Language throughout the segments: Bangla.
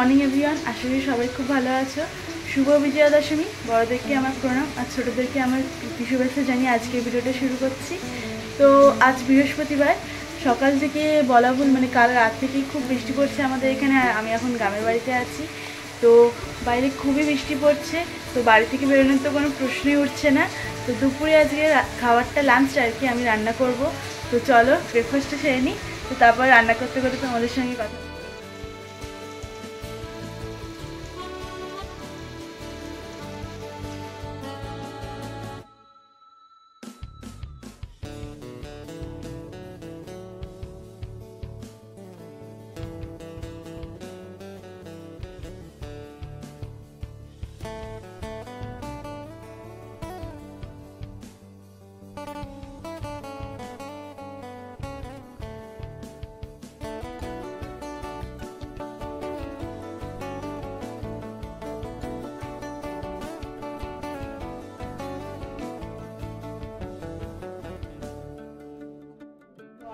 মর্নিং এভরিওয়ান, আশা করি সবাই খুব ভালো আছো। শুভ বিজয়া দশমী। বড়দেরকে আমার প্রণাম আর ছোটোদেরকে আমার প্রীতি শুভেচ্ছা জানিয়ে আজকে ভিডিওটা শুরু করছি। তো আজ বৃহস্পতিবার, সকাল থেকে বলা ভুল মানে কাল রাত থেকেই খুব বৃষ্টি পড়ছে আমাদের এখানে। আর আমি এখন গ্রামের বাড়িতে আছি, তো বাইরে খুবই বৃষ্টি পড়ছে, তো বাড়ি থেকে বেরোনোর তো কোনো প্রশ্নই উঠছে না। তো দুপুরে আজকে খাবারটা লাঞ্চটা আর কি আমি রান্না করব। তো চলো ব্রেকফাস্টটা সেরে নিই, তো তারপর রান্না করতে করতে তোমাদের সঙ্গে কথা।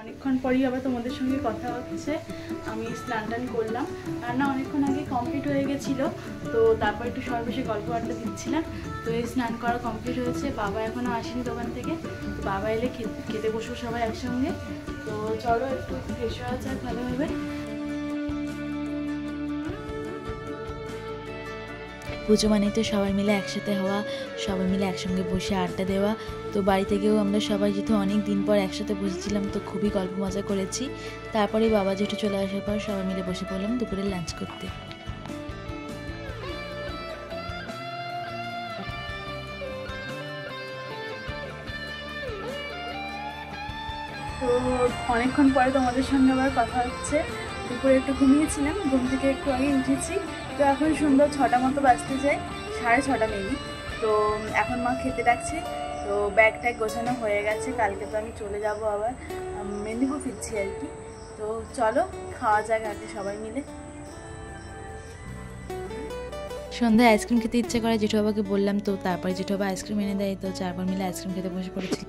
অনেকক্ষণ পরই আবার তোমাদের সঙ্গে কথা হচ্ছে। আমি স্নান টান করলাম, রান্না অনেকক্ষণ আগে কমপ্লিট হয়ে গেছিলো, তো তারপর একটু সবাই বসে গল্প আড্ডা দিচ্ছিলাম। তো এই স্নান করা কমপ্লিট হয়েছে, বাবা এখনও আসেনি দোকান থেকে। তো বাবা এলে খেতে বসবো সবাই একসঙ্গে। তো চলো একটু ফ্রেশ হওয়া যাক ভালোভাবে। পুজো মানেই তো সবাই মিলে একসাথে হওয়া, সবাই মিলে একসঙ্গে বসে আড্ডা দেওয়া। তো বাড়ি থেকেও আমরা সবাই যেহেতু অনেক দিন পর একসাথে বসেছিলাম, তো খুবই গল্প মজা করেছি। তারপরে বাবা যেহেতু চলে আসার পর সবাই মিলে বসে পড়লাম দুপুরে লাঞ্চ করতে। তো অনেকক্ষণ পরে তোমাদের সঙ্গে আবার কথা হচ্ছে। দুপুরে একটু ঘুমিয়েছিলাম, ঘুম থেকে একটু আগে উঠেছি। তো এখন সন্ধ্যা 6টা মতো বাজতে যায়, 6:30 মেবি। তো এখন মা খেতে ডাকছে। তো ব্যাগ ট্যাগ গোছানো হয়ে গেছে, কালকে তো আমি চলে যাব আবার মেদিনীপুর ফিরছি আর কি। তো চলো খাওয়া যাক আগে সবাই মিলে। সন্ধ্যায় আইসক্রিম খেতে ইচ্ছে করে, জেঠু বাবাকে বললাম, তো তারপরে জেঠু বাবা আইসক্রিম এনে দেয়। তো 4বার মিলে আইসক্রিম খেতে বসে পড়েছি।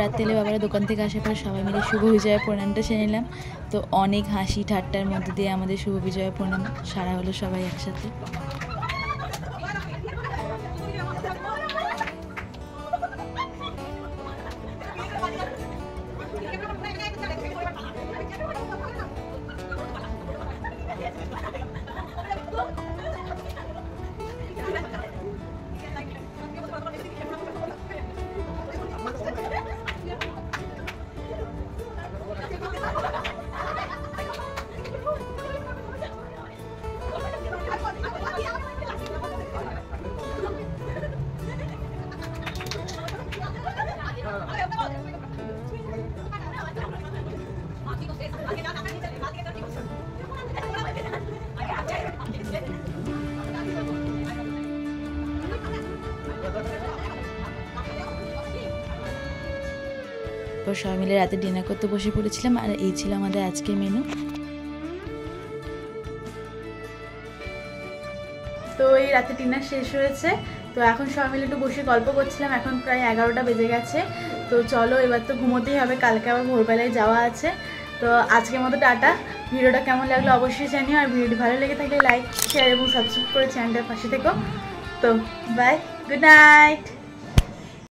রাত্রে এলে বাবারা দোকান থেকে আসার পর সবাই মিলে শুভ বিজয়া প্রণামটা সেরে নিলাম। তো অনেক হাসি ঠাট্টার মধ্যে দিয়ে আমাদের শুভ বিজয়া প্রণাম সারা হলো সবাই একসাথে। সবাই মিলে রাতে ডিনার করতে বসে পড়েছিলাম, আর এই ছিল আমাদের আজকের মেনু। তো এই রাতে ডিনার শেষ হয়েছে, তো এখন সবাই মিলে একটু বসে গল্প করছিলাম। এখন প্রায় 11টা বেজে গেছে। তো চলো এবার তো ঘুমোতেই হবে, কালকে আবার ভোরবেলায় যাওয়া আছে। তো আজকের মতো টাটা। ভিডিওটা কেমন লাগলো অবশ্যই জানিও, আর ভিডিওটি ভালো লেগে থাকলে লাইক শেয়ার এবং সাবস্ক্রাইব করে চ্যানেলটার পাশে থেকো। তো বাই, গুড নাইট।